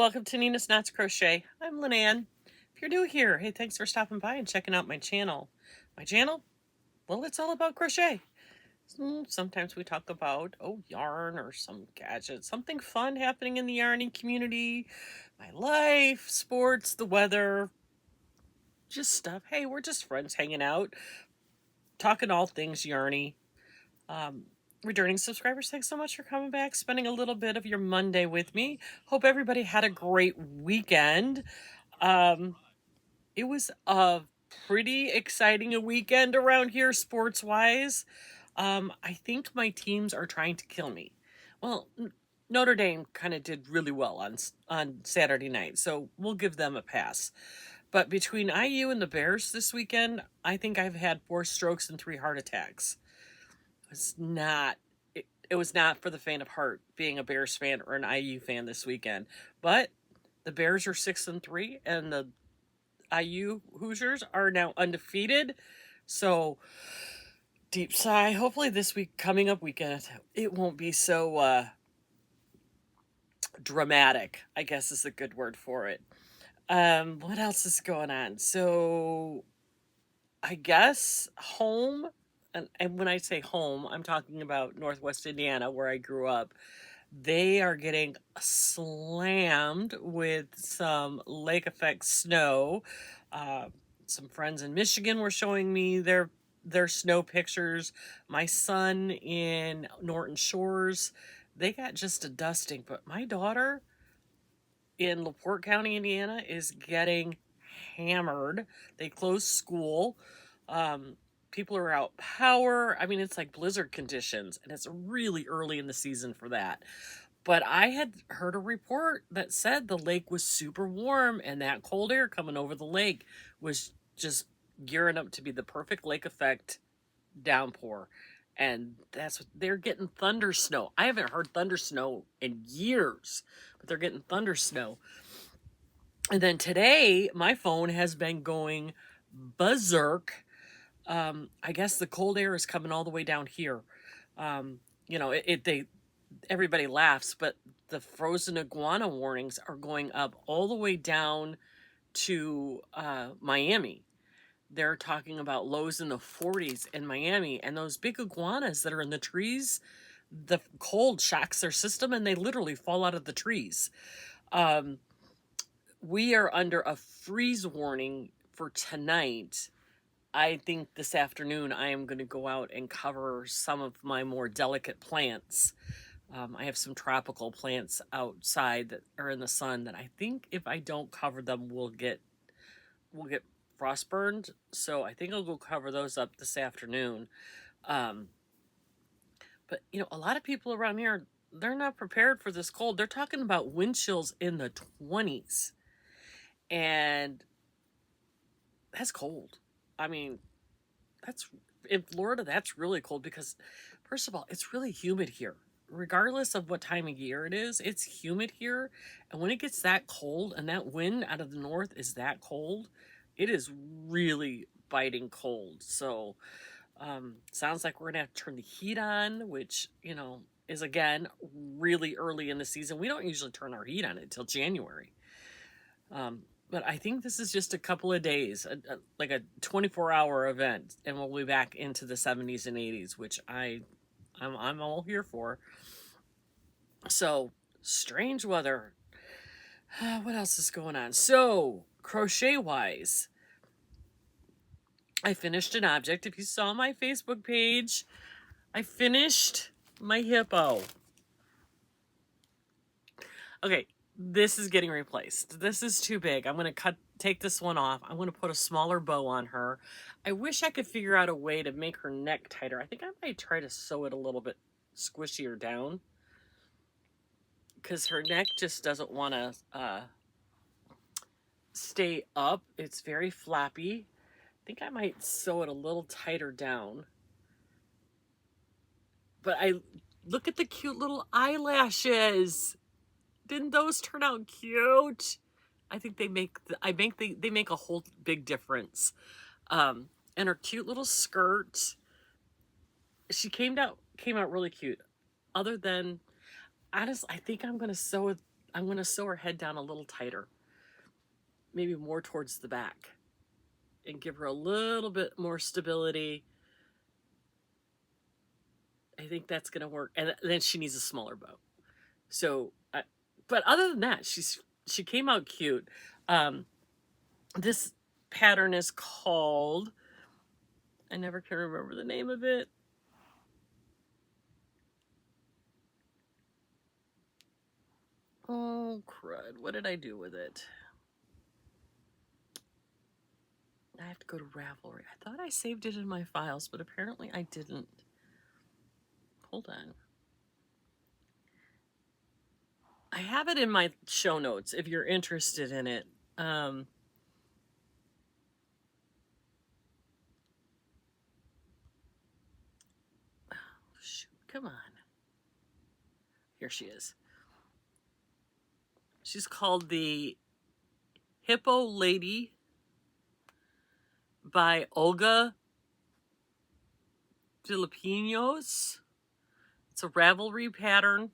welcome to Nina's Knots Crochet. I'm Lynanne. If you're new here, hey, thanks for stopping by and checking out my channel. My channel? Well, it's all about crochet. Sometimes we talk about, yarn or some gadget, something fun happening in the yarning community, my life, sports, the weather, just stuff. Hey, we're just friends hanging out, talking all things yarny. Returning subscribers, thanks so much for coming back, spending a little bit of your Monday with me. Hope everybody had a great weekend. It was a pretty exciting a weekend around here sports-wise. I think my teams are trying to kill me. Well, Notre Dame kind of did really well on Saturday night, so we'll give them a pass. But between IU and the Bears this weekend, I think I've had 4 strokes and 3 heart attacks. It was not for the faint of heart being a Bears fan or an IU fan this weekend. But the Bears are 6-3, and the IU Hoosiers are now undefeated. So deep sigh. Hopefully this coming up weekend, it won't be so dramatic, I guess is a good word for it. What else is going on? So I guess home. And when I say home, I'm talking about Northwest Indiana, where I grew up. They are getting slammed with some lake effect snow. Some friends in Michigan were showing me their snow pictures. My son in Norton Shores, they got just a dusting. But my daughter in LaPorte County, Indiana, is getting hammered. They closed school. People are out power. I mean, it's like blizzard conditions, and it's really early in the season for that. But I had heard a report that said the lake was super warm, and that cold air coming over the lake was just gearing up to be the perfect lake effect downpour. And that's what they're getting, thunder snow. I haven't heard thunder snow in years, but they're getting thunder snow. And then today, my phone has been going berserk. I guess the cold air is coming all the way down here. Everybody laughs, but the frozen iguana warnings are going up all the way down to Miami. They're talking about lows in the 40s in Miami, and those big iguanas that are in the trees, the cold shocks their system and they literally fall out of the trees. We are under a freeze warning for tonight. I think this afternoon I am going to go out and cover some of my more delicate plants. I have some tropical plants outside that are in the sun that I think if I don't cover them, we'll get frost burned. So I think I'll go cover those up this afternoon. But a lot of people around here, they're not prepared for this cold. They're talking about wind chills in the 20s. And that's cold. I mean, that's in Florida, that's really cold because, first of all, it's really humid here. Regardless of what time of year it is, it's humid here. And when it gets that cold and that wind out of the north is that cold, it is really biting cold. So, sounds like we're going to have to turn the heat on, which, is, again, really early in the season. We don't usually turn our heat on until January. But I think this is just a couple of days, like a 24-hour event, and we'll be back into the 70s and 80s, which I'm all here for. So, strange weather. What else is going on? So, crochet-wise, I finished an object. If you saw my Facebook page, I finished my hippo. Okay. This is getting replaced. This is too big. I'm going to take this one off. I'm going to put a smaller bow on her. I wish I could figure out a way to make her neck tighter. I think I might try to sew it a little bit squishier down, because her neck just doesn't want to stay up. It's very flappy. I think I might sew it a little tighter down. But look at the cute little eyelashes. Didn't those turn out cute? I think they make a whole big difference. And her cute little skirt, she came out really cute. Other than, honestly, I think I'm gonna sew I'm going to sew her head down a little tighter, maybe more towards the back, and give her a little bit more stability. I think that's going to work. And then she needs a smaller bow. So, but other than that, she came out cute. This pattern is called, I never can remember the name of it. Oh, crud. What did I do with it? I have to go to Ravelry. I thought I saved it in my files, but apparently I didn't. Hold on. I have it in my show notes if you're interested in it. Oh, shoot, come on. Here she is. She's called the Hippo Lady by Olga Filipinos. It's a Ravelry pattern.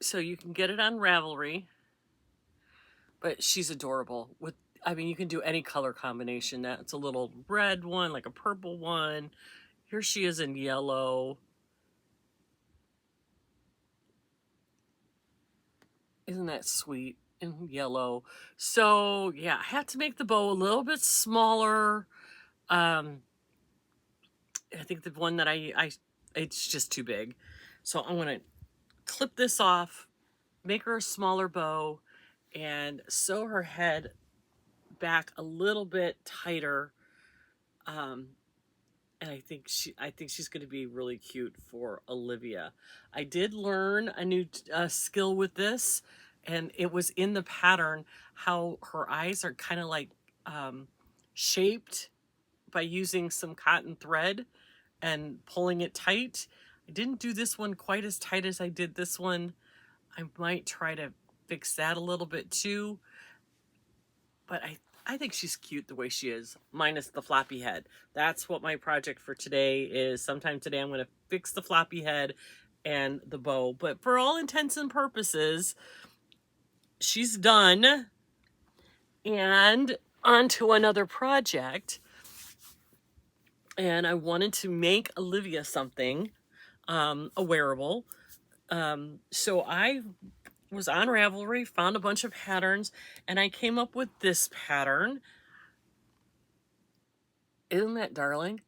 So you can get it on Ravelry, but she's adorable. I mean, you can do any color combination. That's a little red one, like a purple one. Here she is in yellow. Isn't that sweet? In yellow. So yeah, I had to make the bow a little bit smaller. I think the one that it's just too big. So I'm gonna clip this off, make her a smaller bow, and sew her head back a little bit tighter. And I think she's going to be really cute for Olivia. I did learn a new skill with this, and it was in the pattern how her eyes are kind of like shaped by using some cotton thread and pulling it tight. I didn't do this one quite as tight as I did this one. I might try to fix that a little bit too. But I think she's cute the way she is, minus the floppy head. That's what my project for today is. Sometime today I'm going to fix the floppy head and the bow. But for all intents and purposes, she's done. And on to another project. And I wanted to make Olivia something, a wearable. So I was on Ravelry, found a bunch of patterns, and I came up with this pattern. Isn't that darling?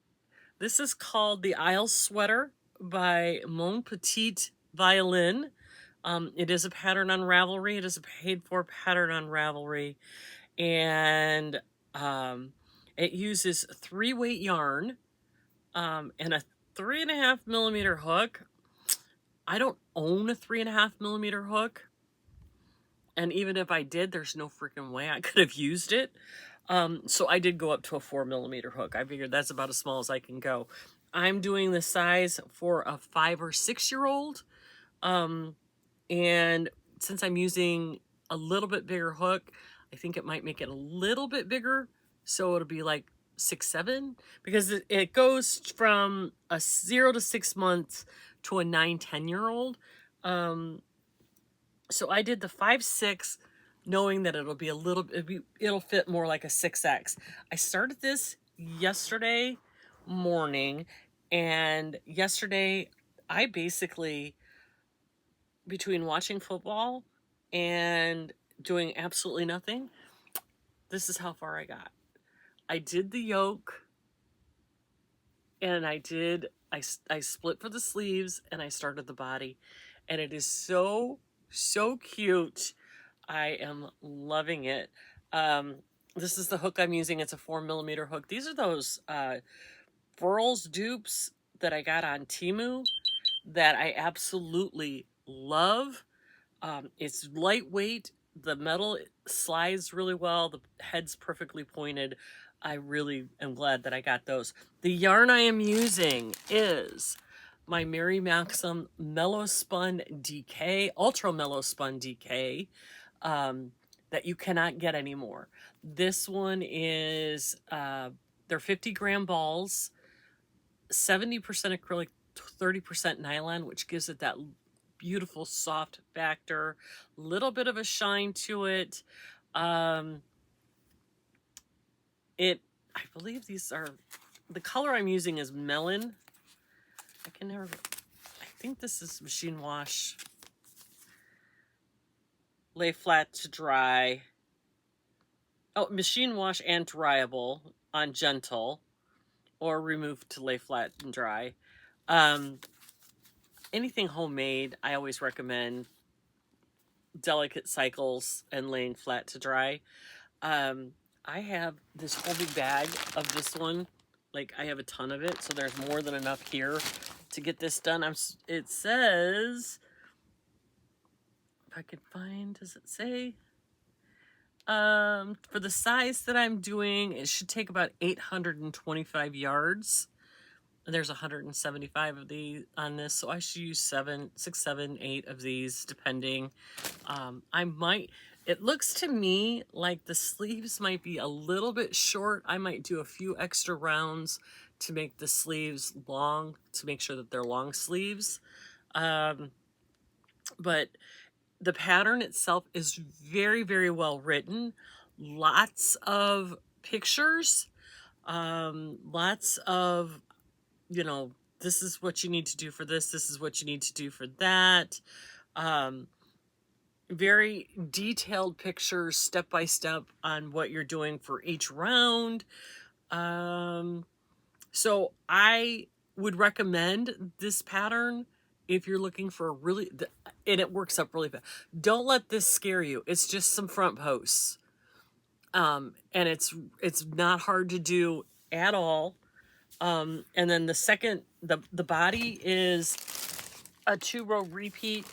This is called the Isle Sweater by Mon Petit Violon. It is a pattern on Ravelry. It is a paid-for pattern on Ravelry. And it uses 3-weight yarn and a 3.5 millimeter hook. I don't own a 3.5 millimeter hook. And even if I did, there's no freaking way I could have used it. So I did go up to a 4 millimeter hook. I figured that's about as small as I can go. I'm doing the size for a 5 or 6 year old. And since I'm using a little bit bigger hook, I think it might make it a little bit bigger. So it'll be like 6, 7, because it goes from a 0 to 6 months to a 9, 10 year old. So I did the 5, 6, knowing that it'll be a little, it'll fit more like a 6X. I started this yesterday morning, and yesterday I basically, between watching football and doing absolutely nothing, this is how far I got. I did the yoke, and I split for the sleeves, and I started the body, and it is so cute. I am loving it. This is the hook I'm using. It's a 4 millimeter hook. These are those Furls dupes that I got on Temu that I absolutely love. It's lightweight. The metal slides really well. The head's perfectly pointed. I really am glad that I got those. The yarn I am using is my Mary Maxim Mellow Spun DK, Ultra Mellow Spun DK, that you cannot get anymore. This one is, they're 50-gram balls, 70% acrylic, 30% nylon, which gives it that beautiful soft factor, little bit of a shine to it. I believe these are, the color I'm using is melon. I think this is machine wash. Lay flat to dry. Oh, machine wash and dryable on gentle, or remove to lay flat and dry. Anything homemade, I always recommend delicate cycles and laying flat to dry. I have this whole big bag of this one. Like, I have a ton of it, so there's more than enough here to get this done. It says, if I could find, does it say? For the size that I'm doing, it should take about 825 yards. There's 175 of these on this, so I should use 6, 7, 8 of these, depending. It looks to me like the sleeves might be a little bit short. I might do a few extra rounds to make the sleeves long, to make sure that they're long sleeves. But the pattern itself is very, very well written. Lots of pictures, lots of, you know, this is what you need to do for this. This is what you need to do for that. Very detailed pictures, step by step, on what you're doing for each round. So I would recommend this pattern if you're looking for a really, and it works up really fast. Don't let this scare you. It's just some front posts. And it's not hard to do at all. And then the second, the body is a 2-row repeat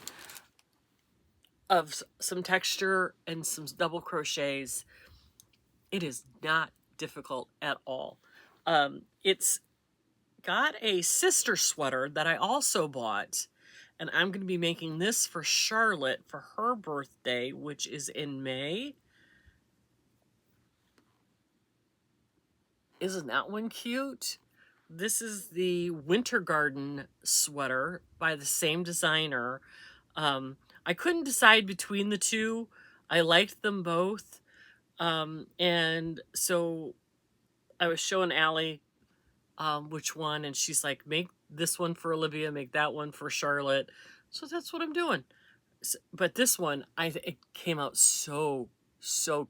of some texture and some double crochets. It is not difficult at all. It's got a sister sweater that I also bought, and I'm going to be making this for Charlotte for her birthday, which is in May. Isn't that one cute? This is the Winter Garden sweater by the same designer. I couldn't decide between the two. I liked them both. And so I was showing Allie which one, and she's like, make this one for Olivia, make that one for Charlotte. So that's what I'm doing. But this one, it came out so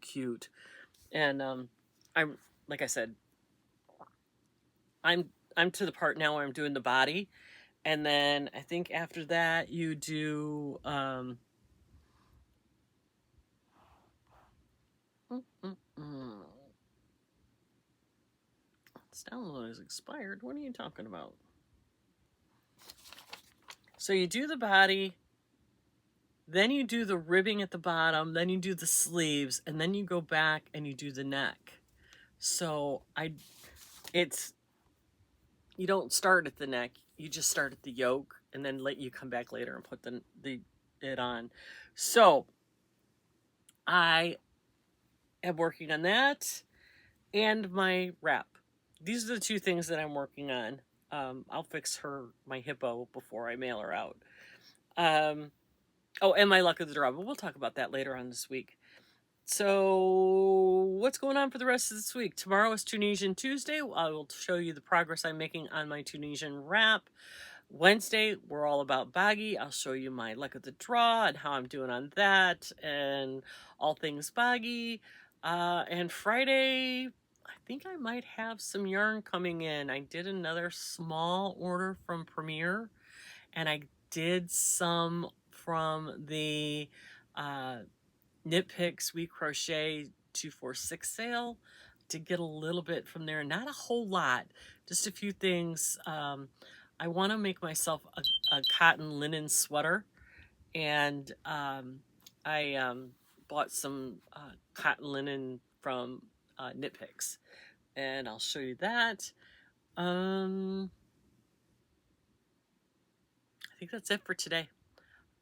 cute. And I'm, like I said, I'm to the part now where I'm doing the body, and then I think after that you do This download is expired. What are you talking about? So you do the body, then you do the ribbing at the bottom, then you do the sleeves, and then you go back and you do the neck. So you don't start at the neck, you just start at the yoke, and then you come back later and put it on. So I am working on that and my wrap. These are the two things that I'm working on. I'll fix my Hippo before I mail her out. Oh, and my luck of the draw, but we'll talk about that later on this week. So what's going on for the rest of this week? Tomorrow is Tunisian Tuesday. I will show you the progress I'm making on my Tunisian wrap. Wednesday, we're all about BOGGY. I'll show you my luck of the draw and how I'm doing on that and all things BOGGY. And Friday, I think I might have some yarn coming in. I did another small order from Premier, and I did some from the Knit Picks We Crochet 246 sale. To get a little bit from there, not a whole lot, just a few things. I want to make myself a cotton linen sweater, and I bought some cotton linen from Knit Picks, and I'll show you that. I think that's it for today.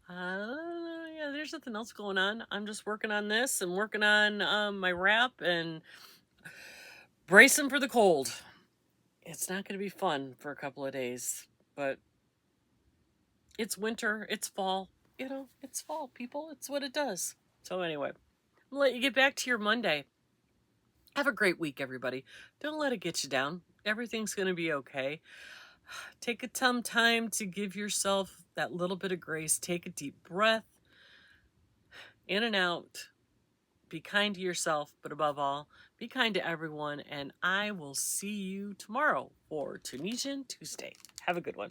Yeah, there's nothing else going on. I'm just working on this and working on my wrap and bracing for the cold. It's not going to be fun for a couple of days, but It's winter, it's fall. You know, it's fall, people. It's what it does. So anyway, I'll let you get back to your Monday. Have a great week, everybody. Don't let it get you down. Everything's going to be okay. Take some time to give yourself that little bit of grace. Take a deep breath, in and out. Be kind to yourself, but above all, be kind to everyone. And I will see you tomorrow for Tunisian Tuesday. Have a good one.